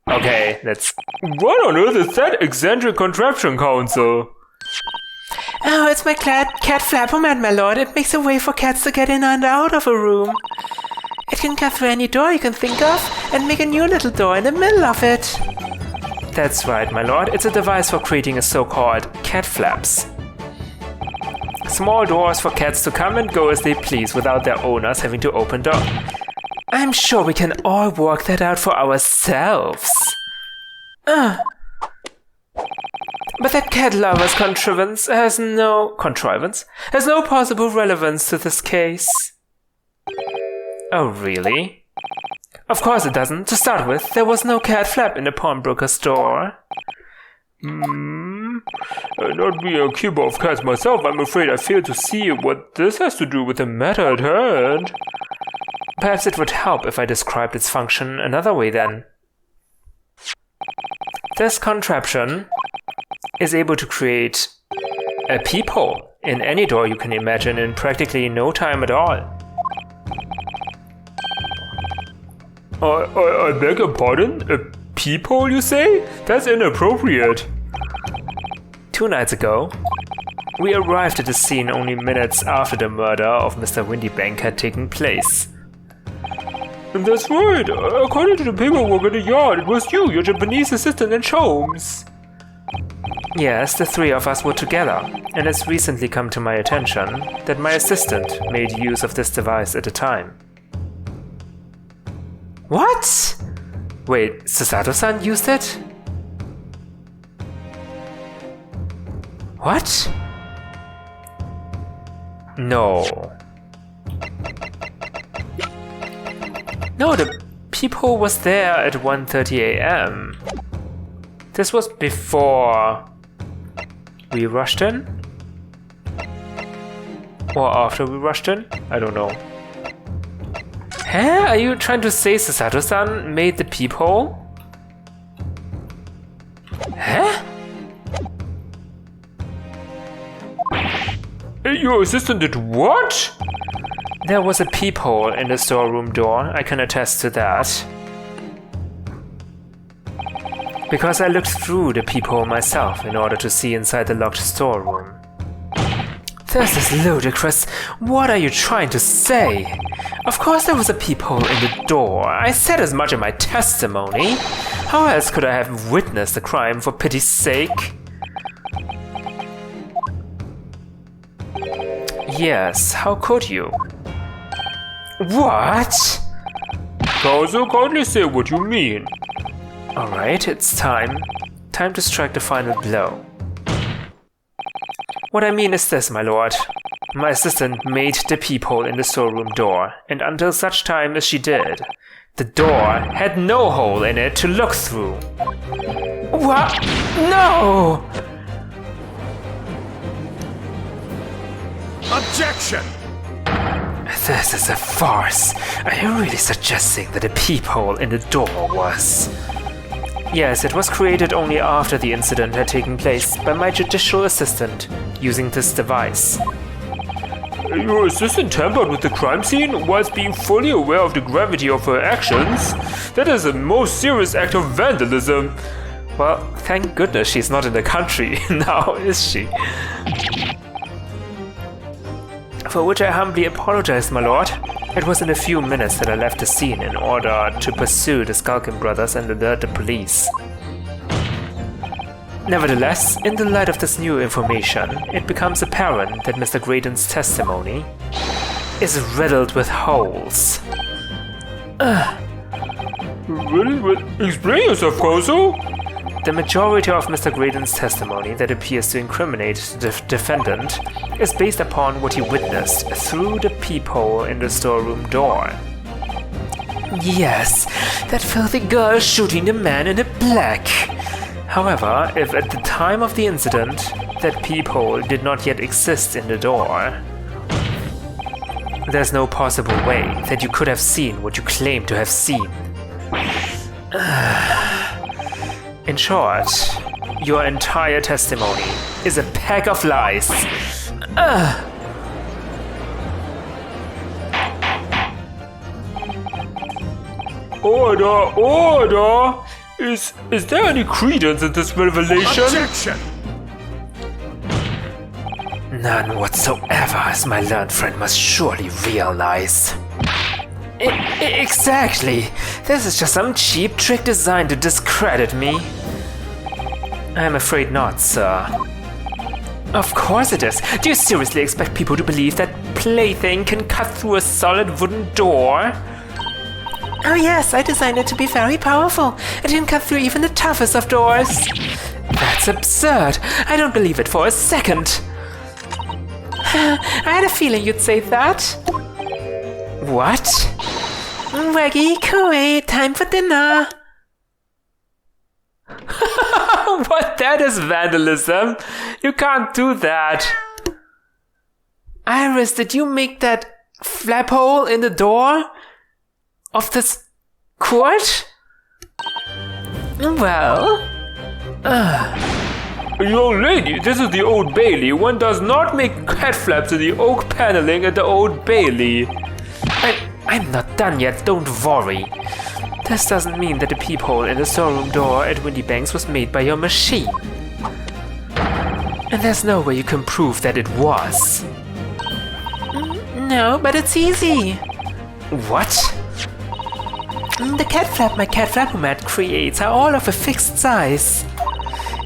Okay, let's... What on earth is that eccentric contraption, Counsel? Oh, it's my cat flapperman, my lord. It makes a way for cats to get in and out of a room. It can cut through any door you can think of and make a new little door in the middle of it. That's right, my lord. It's a device for creating a so-called cat flaps. Small doors for cats to come and go as they please without their owners having to open doors. I'm sure we can all work that out for ourselves. But that cat lover's contrivance has no possible relevance to this case. Oh, really? Of course it doesn't. To start with, there was no cat flap in the pawnbroker's store. Not being a keeper of cats myself, I'm afraid I fail to see what this has to do with the matter at hand. Perhaps it would help if I described its function another way then. This contraption is able to create a peephole in any door you can imagine in practically no time at all. I beg your pardon? A peephole, you say? That's inappropriate. 2 nights ago, we arrived at the scene only minutes after the murder of Mr. Windybank had taken place. That's right. According to the paperwork in the yard, it was you, your Japanese assistant, and Sholmes. Yes, the 3 of us were together, and it's recently come to my attention that my assistant made use of this device at the time. What? Wait, Susato-san used it? What? No. No, the peephole was there at 1:30 a.m. This was before we rushed in? Or after we rushed in? I don't know. Huh? Are you trying to say Susato-san made the peephole? Huh? Your assistant did what? There was a peephole in the storeroom door, I can attest to that. Because I looked through the peephole myself in order to see inside the locked storeroom. This is ludicrous. What are you trying to say? Of course there was a peephole in the door. I said as much in my testimony. How else could I have witnessed the crime, for pity's sake? Yes, how could you? What? Counsel, kindly say what you mean. Alright, it's time. Time to strike the final blow. What I mean is this, my lord. My assistant made the peephole in the storeroom door, and until such time as she did, the door had no hole in it to look through. What? No! Objection! This is a farce. Are you really suggesting that a peephole in the door was... Yes, it was created only after the incident had taken place by my judicial assistant, using this device. Your assistant tampered with the crime scene whilst being fully aware of the gravity of her actions? That is a most serious act of vandalism. Well, thank goodness she's not in the country now, is she? For which I humbly apologize, my lord. It was in a few minutes that I left the scene in order to pursue the Skulkin brothers and alert the police. Nevertheless, in the light of this new information, it becomes apparent that Mr. Graydon's testimony is riddled with holes. Riddled with... Explain yourself, Counsel! The majority of Mr. Graydon's testimony that appears to incriminate the defendant is based upon what he witnessed through the peephole in the storeroom door. Yes, that filthy girl shooting the man in the black. However, if at the time of the incident, that peephole did not yet exist in the door, there's no possible way that you could have seen what you claim to have seen. In short, your entire testimony is a pack of lies. Order! Order! Is there any credence in this revelation? Objection! None whatsoever, as my learned friend must surely realize. Exactly. This is just some cheap trick designed to discredit me. I'm afraid not, sir. Of course it is. Do you seriously expect people to believe that plaything can cut through a solid wooden door? Oh yes, I designed it to be very powerful. It can cut through even the toughest of doors. That's absurd. I don't believe it for a second. I had a feeling you'd say that. What? Waggy, Koei, time for dinner. What? That is vandalism. You can't do that. Iris, did you make that flap hole in the door of this court? Well... Young lady, this is the Old Bailey. One does not make cat flaps in the oak paneling at the Old Bailey. I'm not done yet, don't worry. This doesn't mean that the peephole in the storeroom door at Windy Banks was made by your machine. And there's no way you can prove that it was. No, but it's easy. What? The cat flap my cat flapomat creates are all of a fixed size.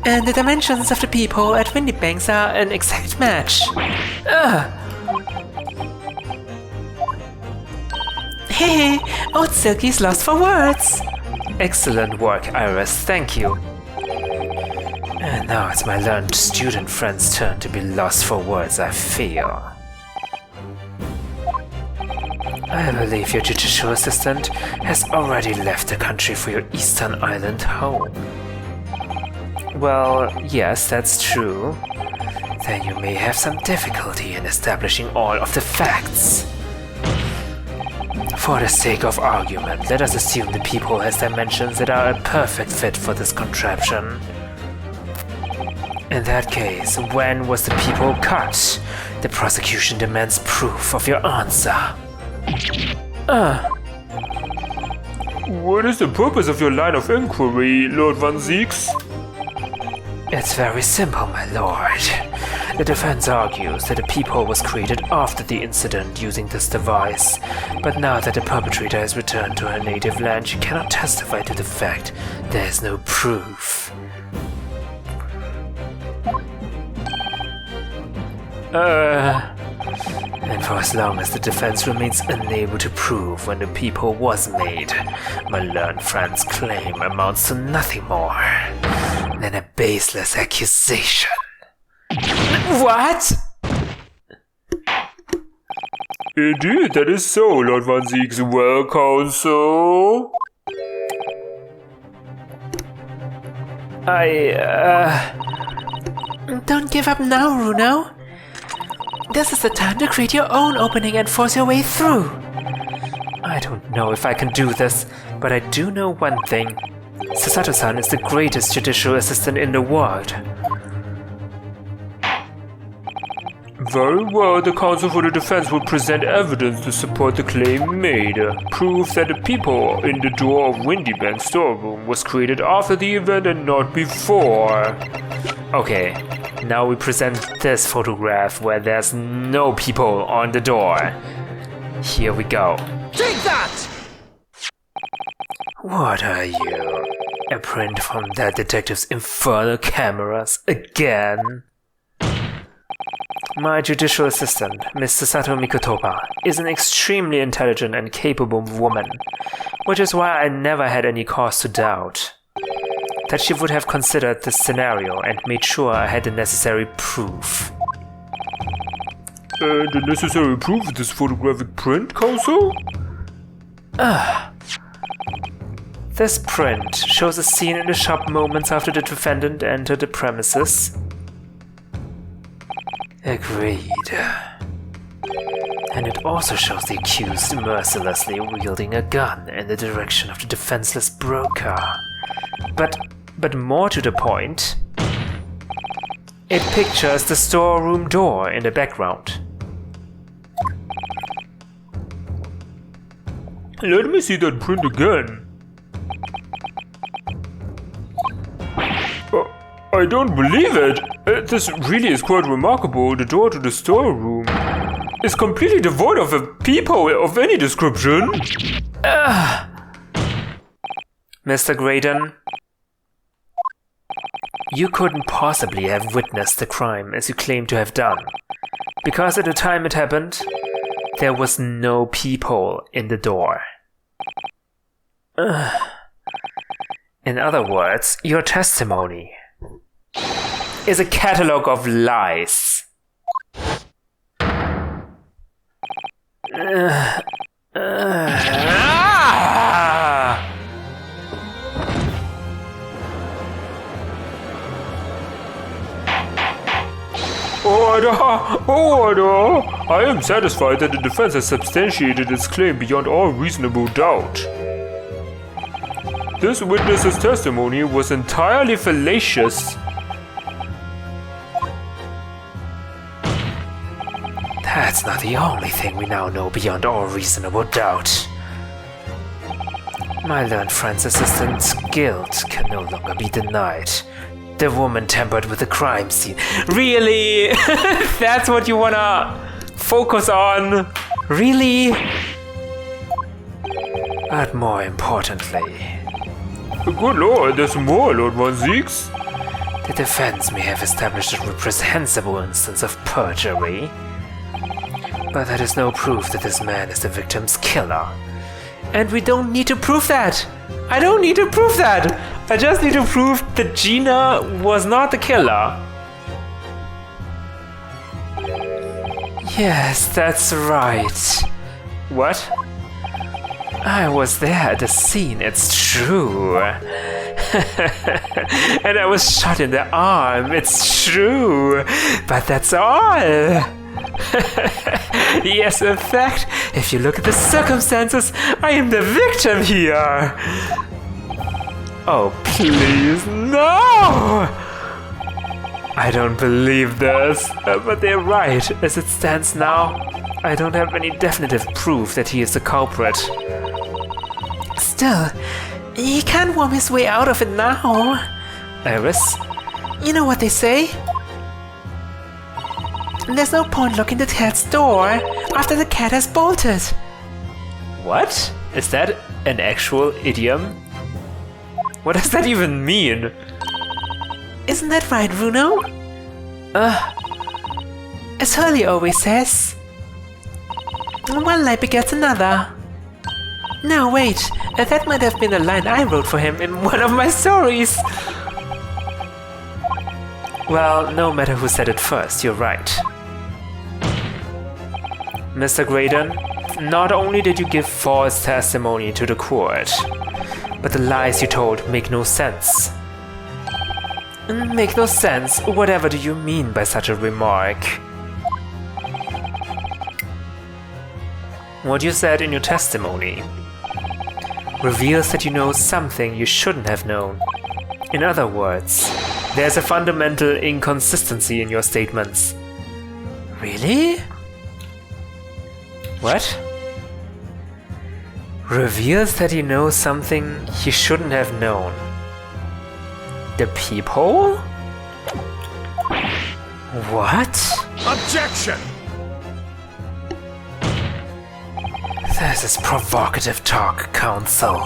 And the dimensions of the peephole at Windy Banks are an exact match. Hey, Old Silky's lost for words. Excellent work, Iris, thank you. And now it's my learned student friend's turn to be lost for words, I fear. I believe your judicial assistant has already left the country for your Eastern Island home. Well, yes, that's true. Then you may have some difficulty in establishing all of the facts. For the sake of argument, let us assume the peephole has dimensions that are a perfect fit for this contraption. In that case, when was the peephole cut? The prosecution demands proof of your answer. What is the purpose of your line of inquiry, Lord Van Zieks? It's very simple, my lord. The defense argues that the peephole was created after the incident using this device, but now that the perpetrator has returned to her native land, she cannot testify to the fact there is no proof. And for as long as the defense remains unable to prove when the peephole was made, my learned friend's claim amounts to nothing more than a baseless accusation. What? Indeed, that is so, Lord Van Zieks. Well, counsel. Don't give up now, Runo. This is the time to create your own opening and force your way through. I don't know if I can do this, but I do know one thing. Sasato-san is the greatest judicial assistant in the world. Very well, the counsel for the defense will present evidence to support the claim made. Proof that the peephole in the door of Windy Bank's storeroom was created after the event and not before. Okay, now we present this photograph where there's no peephole on the door. Here we go. Take that! What are you? A print from that detective's infernal cameras again? My judicial assistant, Miss Sasato Mikotopa, is an extremely intelligent and capable woman, which is why I never had any cause to doubt that she would have considered this scenario and made sure I had the necessary proof. And the necessary proof of this photographic print, counsel? This print shows a scene in the shop moments after the defendant entered the premises. Agreed. And it also shows the accused mercilessly wielding a gun in the direction of the defenseless broker. But more to the point, it pictures the storeroom door in the background. Let me see that print again. I don't believe it. This really is quite remarkable. The door to the storeroom is completely devoid of a peephole of any description. Mr. Graydon, you couldn't possibly have witnessed the crime as you claim to have done, because at the time it happened, there was no peephole in the door. In other words, your testimony is a catalogue of lies. Order! I am satisfied that the defense has substantiated its claim beyond all reasonable doubt. This witness's testimony was entirely fallacious. That's not the only thing we now know beyond all reasonable doubt. My learned friend's assistant's guilt can no longer be denied. The woman tampered with the crime scene. Really? That's what you wanna focus on? Really? But more importantly... Good lord, there's more, Lord Von Zeeks. The defense may have established a reprehensible instance of perjury, but that is no proof that this man is the victim's killer. And we don't need to prove that! I don't need to prove that! I just need to prove that Gina was not the killer. Yes, that's right. What? I was there at the scene, it's true. And I was shot in the arm, it's true. But that's all. Yes, in fact, if you look at the circumstances, I am the victim here. Oh, please, no! I don't believe this, but they're right. As it stands now, I don't have any definitive proof that he is the culprit. Still, he can't worm his way out of it now. Iris? You know what they say? There's no point locking the cat's door after the cat has bolted. What? Is that an actual idiom? What does that even mean? Isn't that right, Runo? As Hurley always says, one lie begets another. Now wait, that might have been a line I wrote for him in one of my stories. Well, no matter who said it first, you're right. Mr. Graydon, not only did you give false testimony to the court, but the lies you told make no sense. Make no sense? Whatever do you mean by such a remark? What you said in your testimony reveals that you know something you shouldn't have known. In other words, there's a fundamental inconsistency in your statements. Really? What? Reveals that you know something you shouldn't have known. The peephole? What? Objection! This is provocative talk, counsel.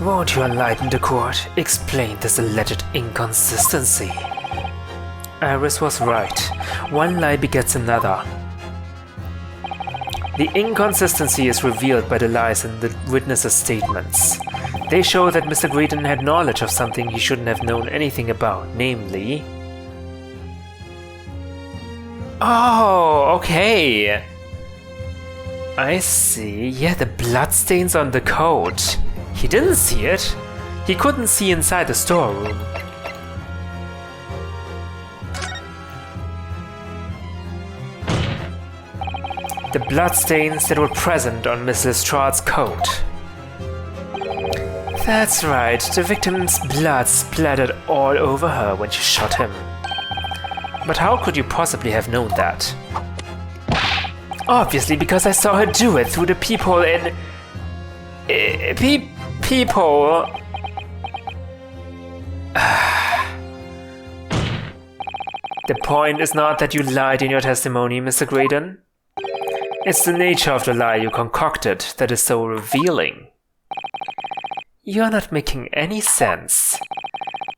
Won't you enlighten the court? Explain this alleged inconsistency. Iris was right. One lie begets another. The inconsistency is revealed by the lies in the witnesses' statements. They show that Mr. Graydon had knowledge of something he shouldn't have known anything about, namely... Oh, okay. I see. Yeah, the bloodstains on the coat. He didn't see it. He couldn't see inside the storeroom. The bloodstains that were present on Miss Lestrade's coat. That's right, the victim's blood splattered all over her when she shot him. But how could you possibly have known that? Obviously, because I saw her do it through the peephole in... peephole... The point is not that you lied in your testimony, Mr. Graydon. It's the nature of the lie you concocted that is so revealing. You're not making any sense.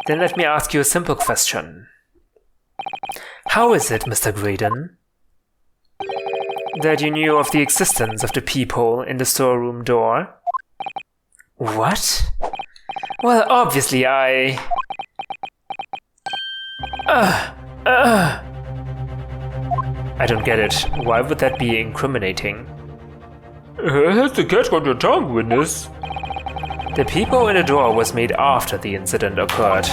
Then let me ask you a simple question. How is it, Mr. Graydon, that you knew of the existence of the peephole in the storeroom door? What? Well, obviously I don't get it. Why would that be incriminating? Has the cat got your tongue, witness? The peephole in the door was made after the incident occurred,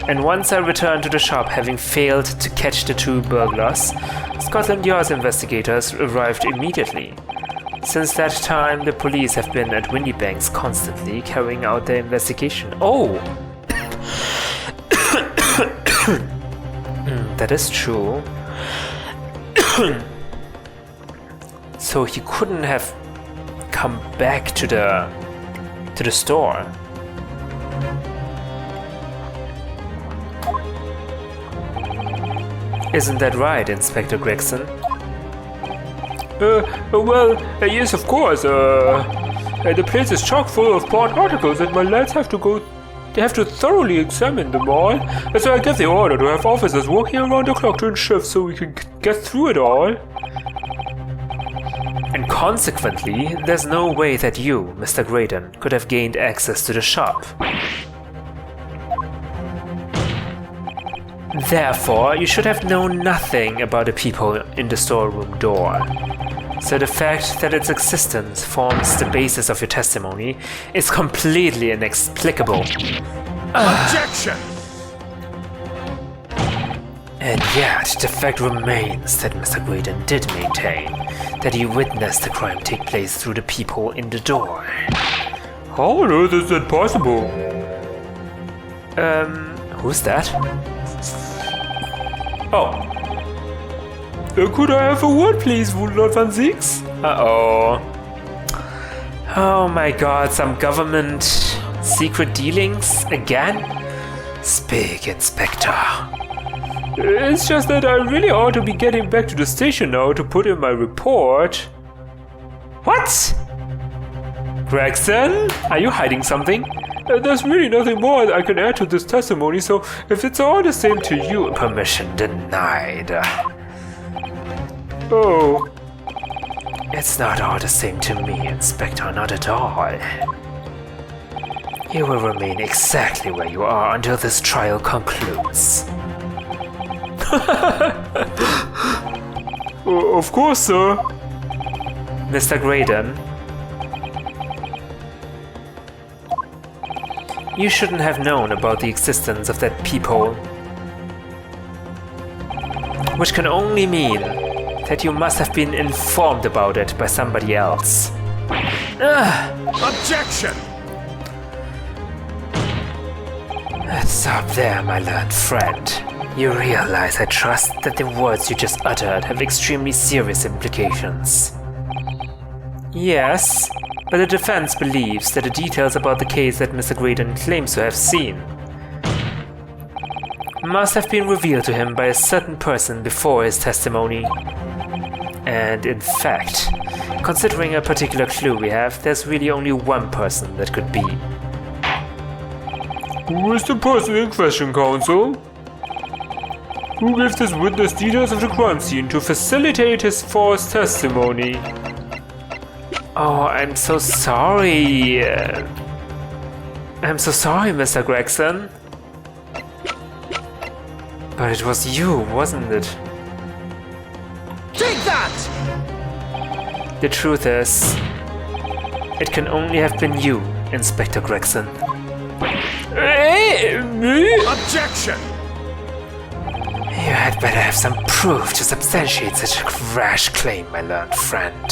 and once I returned to the shop having failed to catch the two burglars, Scotland Yard's investigators arrived immediately. Since that time, the police have been at Windybanks constantly carrying out their investigation. Oh! That is true. So he couldn't have come back to the store. Isn't that right, Inspector Gregson? Yes, of course. The place is chock full of porn articles and my lads have to thoroughly examine them all. So I gave the order to have officers working around the clock during shifts so we can get through it all. And consequently, there's no way that you, Mr. Graydon, could have gained access to the shop. Therefore, you should have known nothing about the people in the storeroom door. So the fact that its existence forms the basis of your testimony is completely inexplicable. Objection! And yet, the fact remains that Mr. Graydon did maintain that he witnessed the crime take place through the people in the door. How on earth is that possible? Who's that? Oh. Could I have a word, please, Lord Van Zieks? Uh-oh. Oh my god, some government secret dealings again? Speak, Inspector. It's just that I really ought to be getting back to the station now to put in my report. What? Gregson? Are you hiding something? There's really nothing more I can add to this testimony, so if it's all the same to you... Permission denied. Oh. It's not all the same to me, Inspector, not at all. You will remain exactly where you are until this trial concludes. Of course, sir. Mr. Graydon, you shouldn't have known about the existence of that peephole. Which can only mean that you must have been informed about it by somebody else. Objection! Stop there, my learned friend. You realize, I trust, that the words you just uttered have extremely serious implications. Yes, but the defense believes that the details about the case that Mr. Graydon claims to have seen must have been revealed to him by a certain person before his testimony. And in fact, considering a particular clue we have, there's really only one person that could be. Who is the person in question, counsel? Who gives this witness details of the crime scene to facilitate his false testimony? Oh, I'm so sorry. I'm so sorry, Mr. Gregson. But it was you, wasn't it? Take that! The truth is, it can only have been you, Inspector Gregson. Me? Objection! You had better have some proof to substantiate such a rash claim, my learned friend.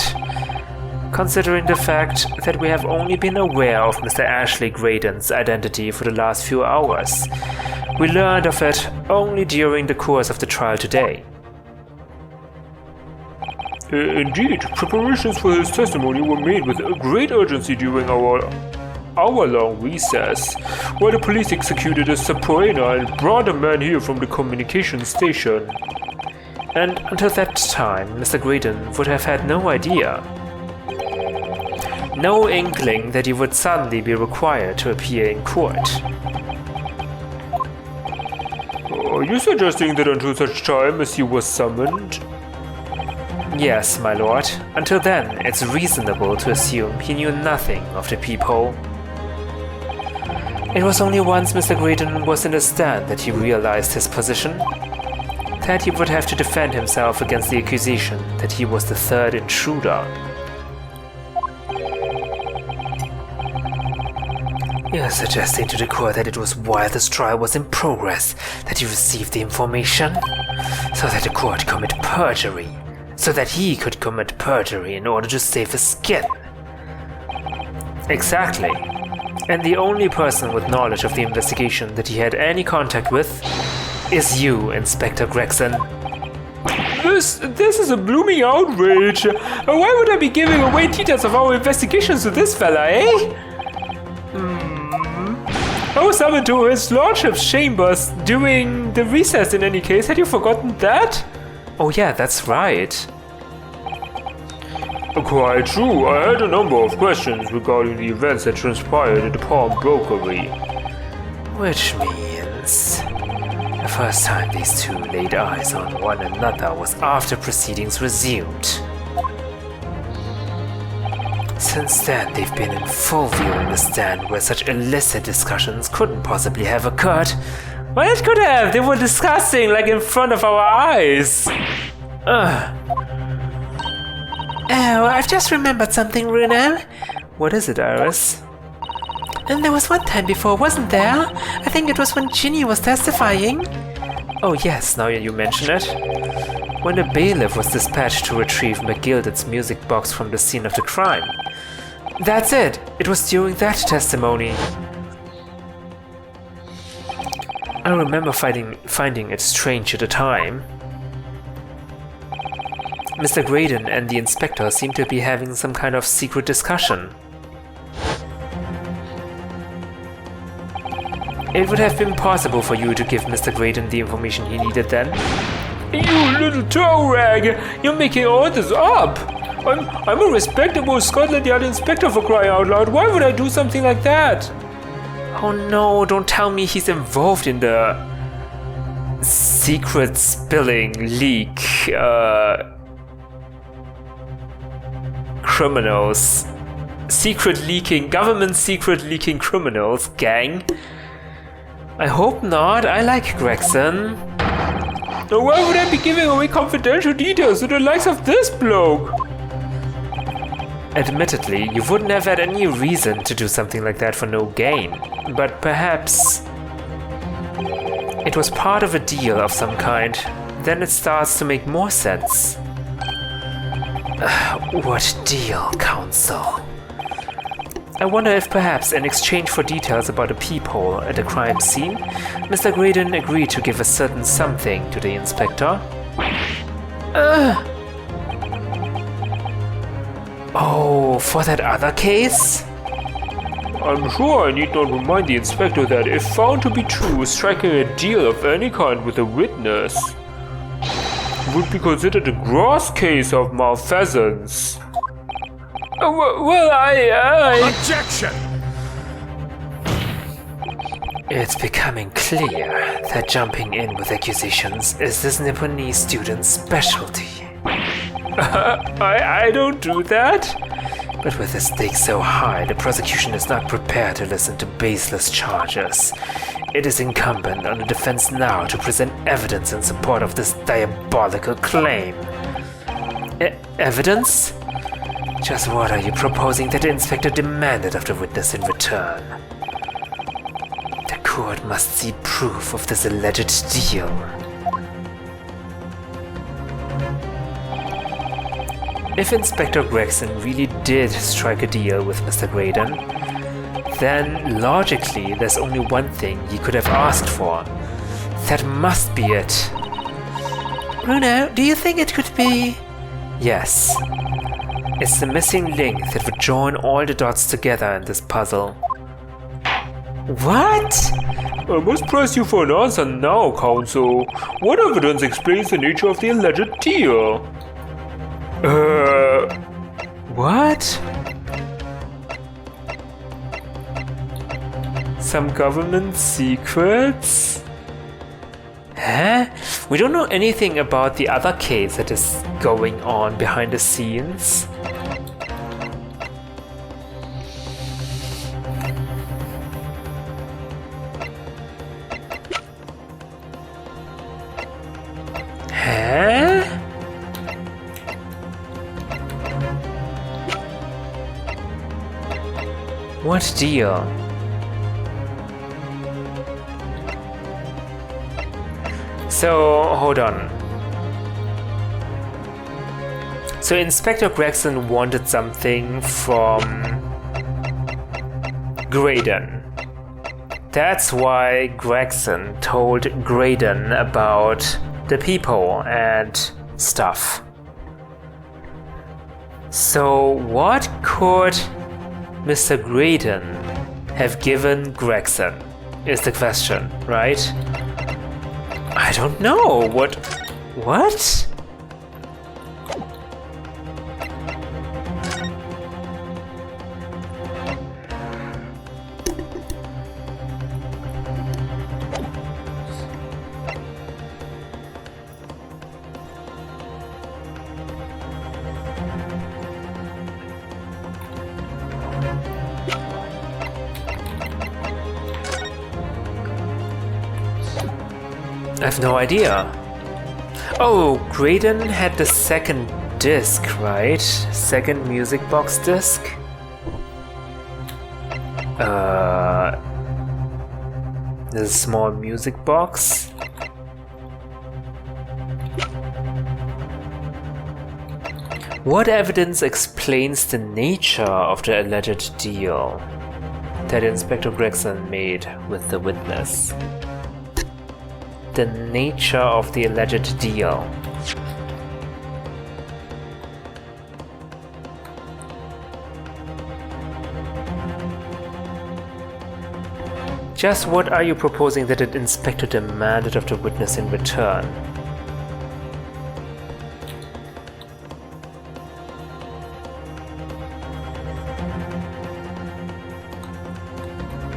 Considering the fact that we have only been aware of Mr. Ashley Graydon's identity for the last few hours, we learned of it only during the course of the trial today. Indeed, preparations for his testimony were made with great urgency during our hour-long recess, where the police executed a subpoena and brought a man here from the communication station. And until that time, Mr. Graydon would have had no idea. No inkling that he would suddenly be required to appear in court. Are you suggesting that until such time as he was summoned? Yes, my lord. Until then, it's reasonable to assume he knew nothing of the peephole. It was only once Mr. Graydon was in the stand that he realized his position. That he would have to defend himself against the accusation that he was the third intruder. You're suggesting to the court that it was while this trial was in progress that he received the information? So that the court commit perjury? So that he could commit perjury in order to save his skin? Exactly. And the only person with knowledge of the investigation that he had any contact with is you, Inspector Gregson. This is a blooming outrage. Why would I be giving away details of our investigations to this fella, eh? I was summoned to his lordship's chambers during the recess in any case. Had you forgotten that? Oh yeah, that's right. Quite true. I had a number of questions regarding the events that transpired at the pawnbrokery. Which means the first time these two laid eyes on one another was after proceedings resumed. Since then, they've been in full view in the stand where such illicit discussions couldn't possibly have occurred. Well, it could have. They were discussing like in front of our eyes. Oh, I've just remembered something, Bruno. What is it, Iris? And there was one time before, wasn't there? I think it was when Ginny was testifying. Oh yes, now you mention it. When a bailiff was dispatched to retrieve McGilded's music box from the scene of the crime. That's it! It was during that testimony. I remember finding it strange at the time. Mr. Graydon and the inspector seemed to be having some kind of secret discussion. It would have been possible for you to give Mr. Graydon the information he needed then. You little toe rag! You're making all this up! I'm a respectable Scotland Yard inspector, for crying out loud. Why would I do something like that? Oh no, don't tell me he's involved in the secret spilling leak criminals. Government secret leaking criminals gang. I hope not. I like Gregson. Now why would I be giving away confidential details to the likes of this bloke? Admittedly, you wouldn't have had any reason to do something like that for no gain, but perhaps it was part of a deal of some kind. Then it starts to make more sense. What deal, Counsel? I wonder if perhaps in exchange for details about a peephole at the crime scene, Mr. Graydon agreed to give a certain something to the inspector. Oh, for that other case? I'm sure I need not remind the inspector that, if found to be true, striking a deal of any kind with a witness would be considered a gross case of malfeasance. Well, I... Objection! It's becoming clear that jumping in with accusations is this Nipponese student's specialty. I don't do that. But with the stakes so high, the prosecution is not prepared to listen to baseless charges. It is incumbent on the defense now to present evidence in support of this diabolical claim. Evidence? Just what are you proposing that the inspector demanded of the witness in return? The court must see proof of this alleged deal. If Inspector Gregson really did strike a deal with Mr. Graydon, then logically there's only one thing he could have asked for. That must be it. Bruno, do you think it could be... Yes. It's the missing link that would join all the dots together in this puzzle. What? I must press you for an answer now, Counsel. What evidence explains the nature of the alleged deal? What? Some government secrets? Huh? We don't know anything about the other case that is going on behind the scenes. Huh? What deal? So, hold on. So Inspector Gregson wanted something from Graydon. That's why Gregson told Graydon about the people and stuff. So what could Mr. Graydon have given Gregson is the question, right? I don't know. What? I have no idea. Oh, Graydon had the second disc, right? Second music box disc? The small music box? What evidence explains the nature of the alleged deal that Inspector Gregson made with the witness? The nature of the alleged deal. Just what are you proposing that an inspector demanded of the witness in return?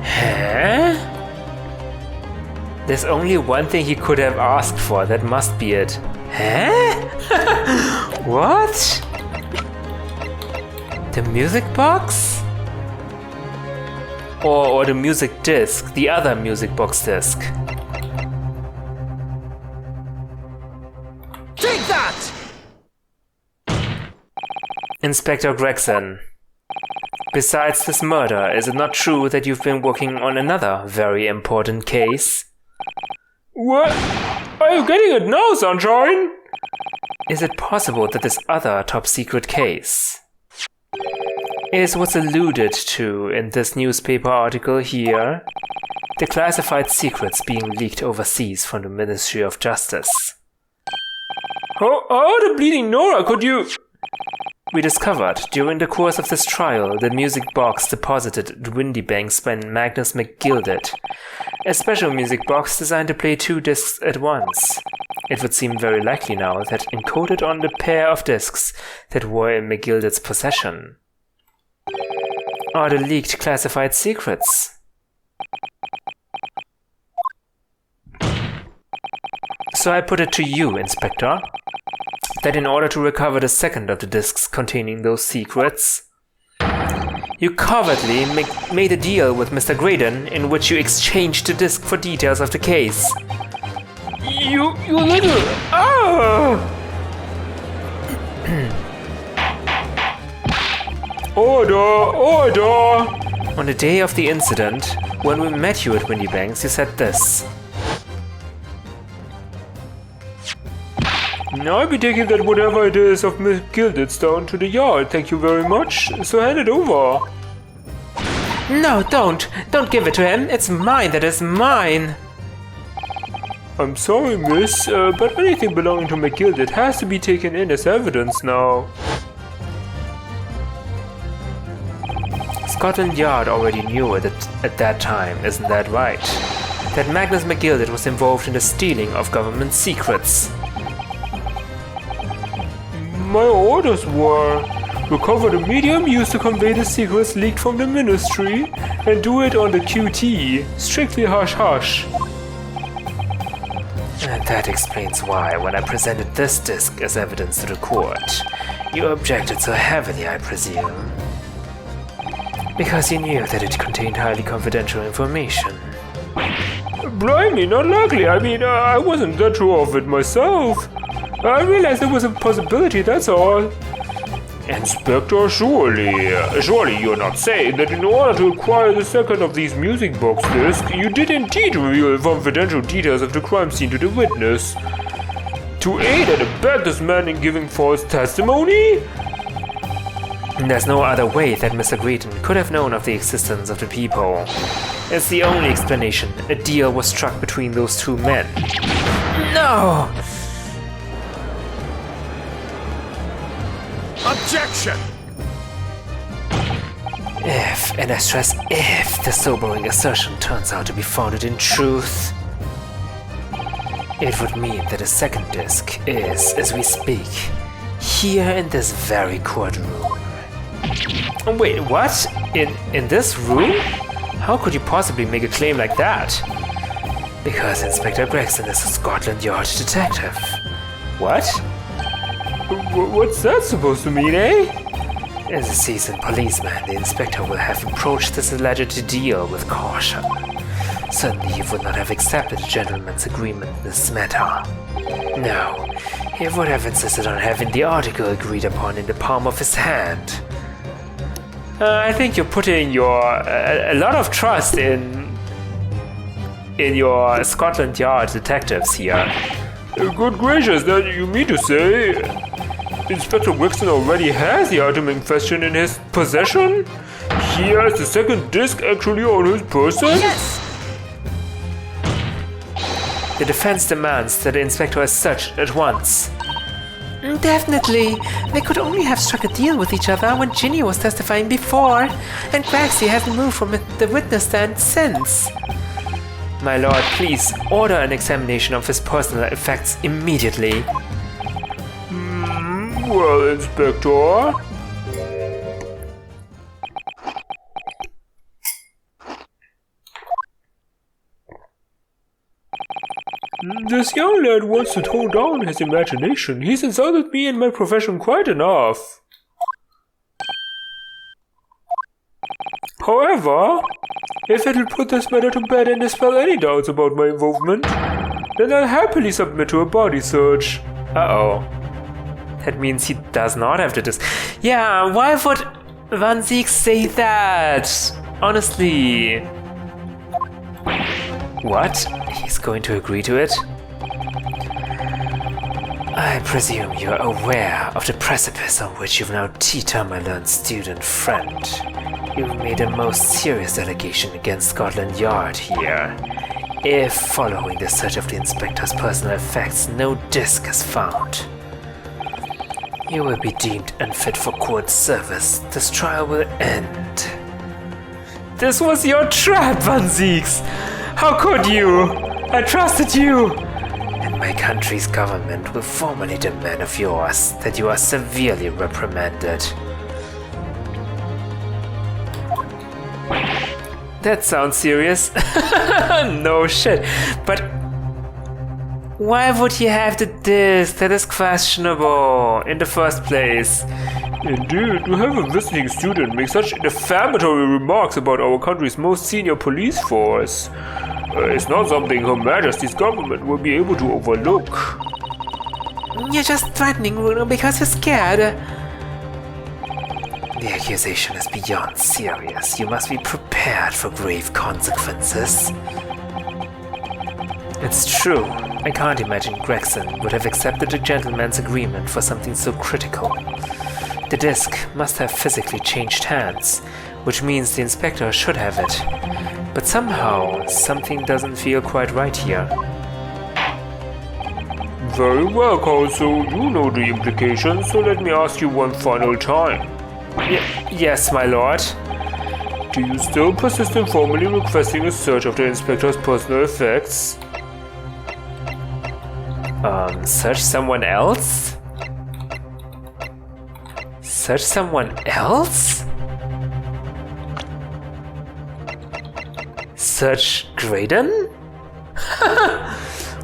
Huh? There's only one thing he could have asked for, that must be it. Huh? What? The music box? Or the music disc, the other music box disc. Take that! Inspector Gregson. Besides this murder, is it not true that you've been working on another very important case? What? Are you getting it now, Sunshine? Is it possible that this other top secret case is what's alluded to in this newspaper article here? The classified secrets being leaked overseas from the Ministry of Justice. How the bleeding Nora could you... We discovered during the course of this trial the music box deposited at Windy Banks by Magnus McGilded. A special music box designed to play 2 discs at once. It would seem very likely now that encoded on the pair of discs that were in McGilded's possession are the leaked classified secrets. So I put it to you, Inspector, that in order to recover the second of the discs containing those secrets, you covertly made a deal with Mr. Graydon in which you exchanged the disc for details of the case. You little... Ah! Order! On the day of the incident, when we met you at Windy Banks, you said this. I'll be taking that whatever it is of Miss Gilded's down to the yard, thank you very much. So hand it over. No, don't! Don't give it to him! It's mine, that is mine! I'm sorry, miss, but anything belonging to McGilded has to be taken in as evidence now. It's Scotland Yard already knew it at that time, isn't that right? That Magnus McGilded was involved in the stealing of government secrets. My orders were recover the medium used to convey the secrets leaked from the ministry and do it on the QT, strictly hush-hush. And that explains why, when I presented this disc as evidence to the court, you objected so heavily, I presume. Because you knew that it contained highly confidential information. Blimey, not likely. I mean, I wasn't that sure of it myself. I realized there was a possibility, that's all. Inspector, surely you're not saying that in order to acquire the second of these music box discs, you did indeed reveal confidential details of the crime scene to the witness? To aid and abet this man in giving false testimony? There's no other way that Mr. Greeton could have known of the existence of the people. It's the only explanation. A deal was struck between those two men. No! Objection! If, and I stress if, the sobering assertion turns out to be founded in truth, it would mean that a second disc is, as we speak, here in this very courtroom. Wait, what? In this room? How could you possibly make a claim like that? Because Inspector Gregson is a Scotland Yard detective. What? What's that supposed to mean, eh? As a seasoned policeman, the inspector will have approached this alleged deal with caution. Certainly he would not have accepted a gentleman's agreement in this matter. No, he would have insisted on having the article agreed upon in the palm of his hand. I think you're putting a lot of trust in your Scotland Yard detectives here. Good gracious, that you mean to say Inspector Gregson already has the item in question in his possession? He has the second disc actually on his person? Yes! The defense demands that the inspector is searched at once. Definitely. They could only have struck a deal with each other when Ginny was testifying before, and Graxie hasn't moved from the witness stand since. My lord, please order an examination of his personal effects immediately. Well, Inspector. This young lad wants to tone down his imagination. He's insulted me and my profession quite enough. However, if it'll put this matter to bed and dispel any doubts about my involvement, then I'll happily submit to a body search. Uh-oh. That means he does not have to Yeah, why would Van Ziek say that? Honestly. What? He's going to agree to it? I presume you're aware of the precipice on which you've now teetered my learned student friend. You've made a most serious allegation against Scotland Yard here. If, following the search of the inspector's personal effects, no disc is found, you will be deemed unfit for court service. This trial will end. This was your trap, Van Zieks! How could you? I trusted you! And my country's government will formally demand of yours that you are severely reprimanded. That sounds serious. No shit. But why would he have the disc? That is questionable in the first place. Indeed, to have a visiting student make such defamatory remarks about our country's most senior police force is not something Her Majesty's government will be able to overlook. You're just threatening Runo because you're scared. The accusation is beyond serious. You must be prepared for grave consequences. It's true. I can't imagine Gregson would have accepted a gentleman's agreement for something so critical. The disc must have physically changed hands, which means the inspector should have it. But somehow, something doesn't feel quite right here. Very well, Counsel. You know the implications, so let me ask you one final time. Yes, my lord. Do you still persist in formally requesting a search of the inspector's personal effects? Search someone else? Search someone else? Search Graydon?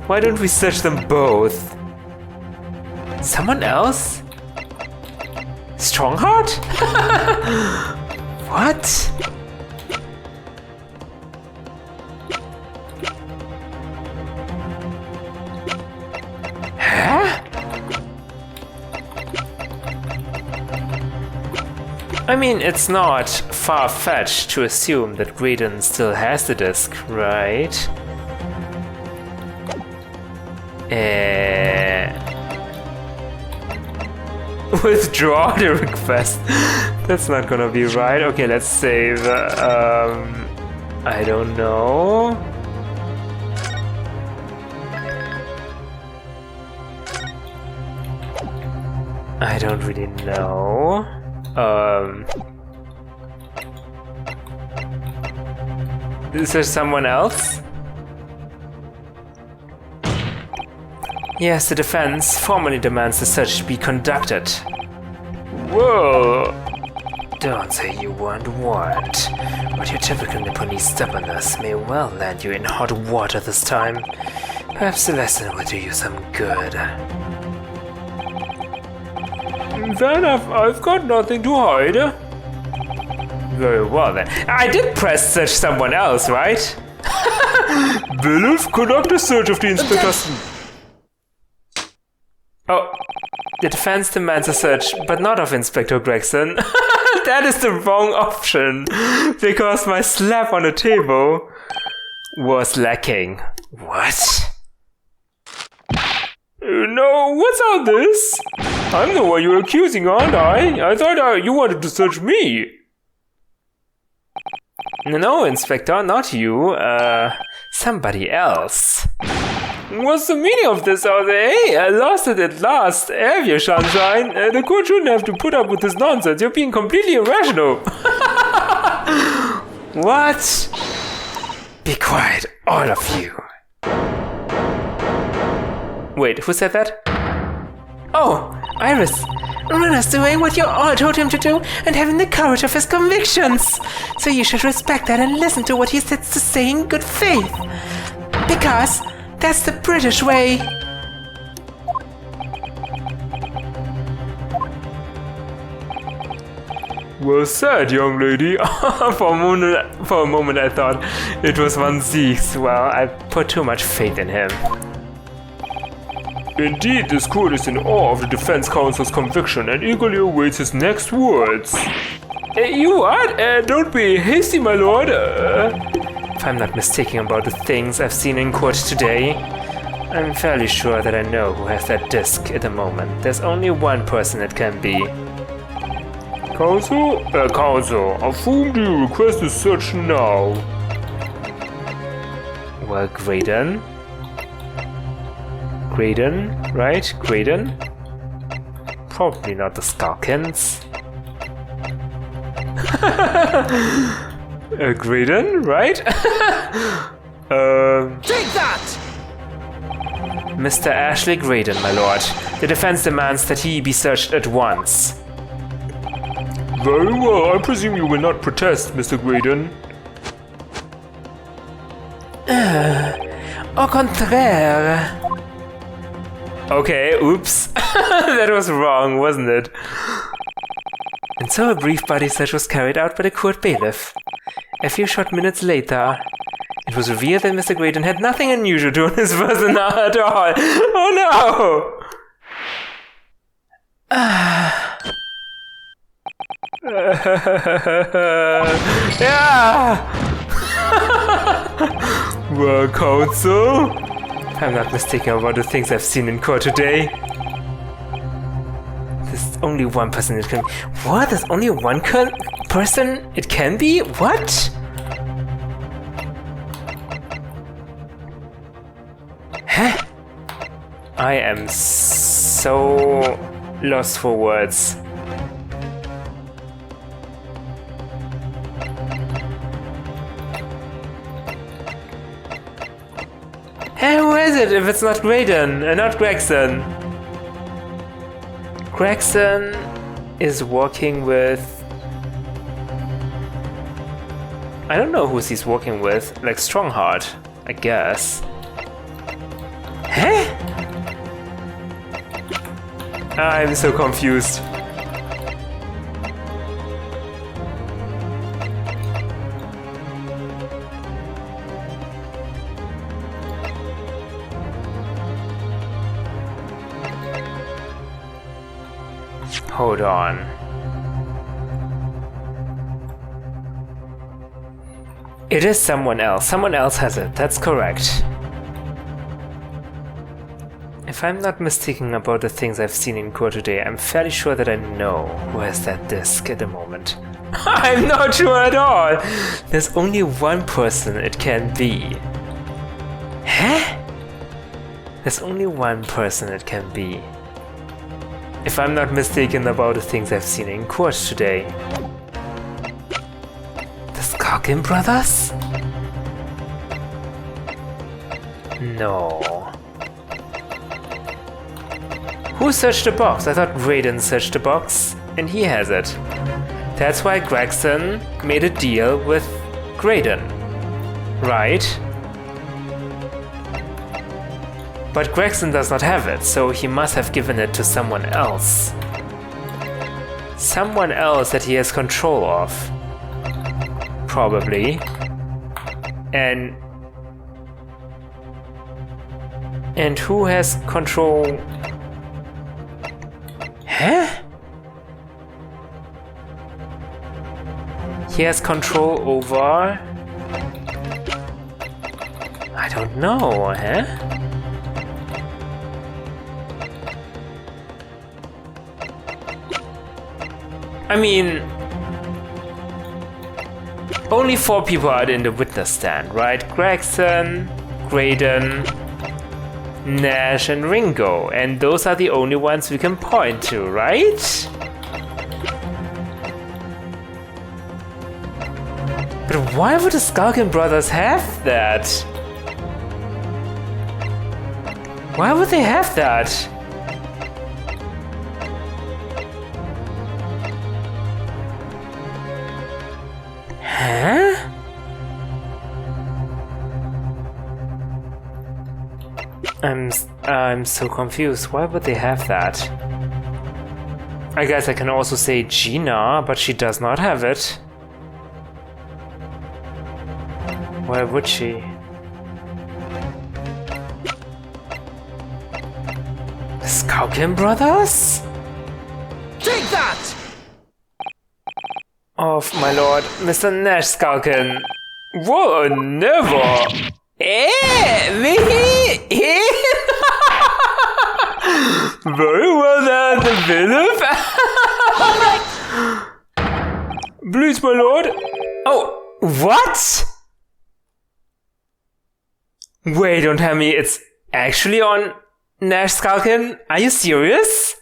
Why don't we search them both? Someone else? Strongheart? What? Huh? I mean, it's not far-fetched to assume that Graydon still has the disc, right? Withdraw the request. That's not gonna be right. Okay, let's save. I don't know. I don't really know. Is there someone else? Yes, the defense formally demands the search be conducted. Whoa! Don't say you weren't warned, but your typical Nipponese stubbornness may well land you in hot water this time. Perhaps the lesson will do you some good. Fair enough, I've got nothing to hide. Very well then. I did press search someone else, right? Billif, conduct a search of the inspector's... Oh, the defense demands a search, but not of Inspector Gregson. That is the wrong option, because my slap on the table was lacking. What? No, what's all this? I'm the one you're accusing, aren't I? I thought you wanted to search me. No, Inspector, not you. Somebody else. What's the meaning of this, are they? I lost it at last. Have you, Sunshine? The court shouldn't have to put up with this nonsense. You're being completely irrational. What? Be quiet, all of you. Wait, who said that? Oh, Iris. Runa's doing what you all told him to do and having the courage of his convictions. So you should respect that and listen to what he sets to say in good faith. Because that's the British way. Well said, young lady. For a moment I thought it was Van Zieks. Well, I put too much faith in him. Indeed, this court is in awe of the defense counsel's conviction and eagerly awaits his next words. You what? Don't be hasty, my lord. If I'm not mistaken about the things I've seen in court today, I'm fairly sure that I know who has that disc at the moment. There's only one person it can be. Counsel? Counsel, of whom do you request a search now? Well, Graydon? Graydon, right? Graydon? Probably not the Skulkins. Graydon, right? Take that! Mr. Ashley Graydon, my lord. The defense demands that he be searched at once. Very well, I presume you will not protest, Mr. Graydon. Au contraire. Okay, oops. That was wrong, wasn't it? And so a brief body search was carried out by the court bailiff. A few short minutes later, it was revealed that Mr. Graydon had nothing unusual to his person at all. Oh no! Yeah! Well, counsel? I'm not mistaken about the things I've seen in court today. There's only one person it can be. What? There's only one person it can be? What? Huh? I am so lost for words. it if it's not Graydon and not Gregson? Gregson is working with... I don't know who he's working with. Like Strongheart, I guess. Huh? I'm so confused. Hold on. It is someone else. Someone else has it. That's correct. If I'm not mistaken about the things I've seen in court today, I'm fairly sure that I know who has that disc at the moment. I'm not sure at all! There's only one person it can be. Huh? There's only one person it can be. If I'm not mistaken about the things I've seen in court today. The Skalkin brothers? No. Who searched the box? I thought Graydon searched the box, and he has it. That's why Gregson made a deal with Graydon, right? But Gregson does not have it, so he must have given it to someone else. Someone else that he has control of. Probably. And who has control? Huh? He has control over... I don't know, huh? I mean... Only 4 people are in the witness stand, right? Gregson, Graydon, Nash and Ringo, and those are the only ones we can point to, right? But why would the Skalkin brothers have that? Why would they have that? Huh? I'm so confused. Why would they have that? I guess I can also say Gina, but she does not have it. Why would she? The Skalkin brothers? Take that! Oh my lord, Mr. Nash Skalkin. Whoa, never! Me? Very well then, Philip. Please, my lord. Oh, what? Wait, don't tell me it's actually on Nash Skalkin? Are you serious?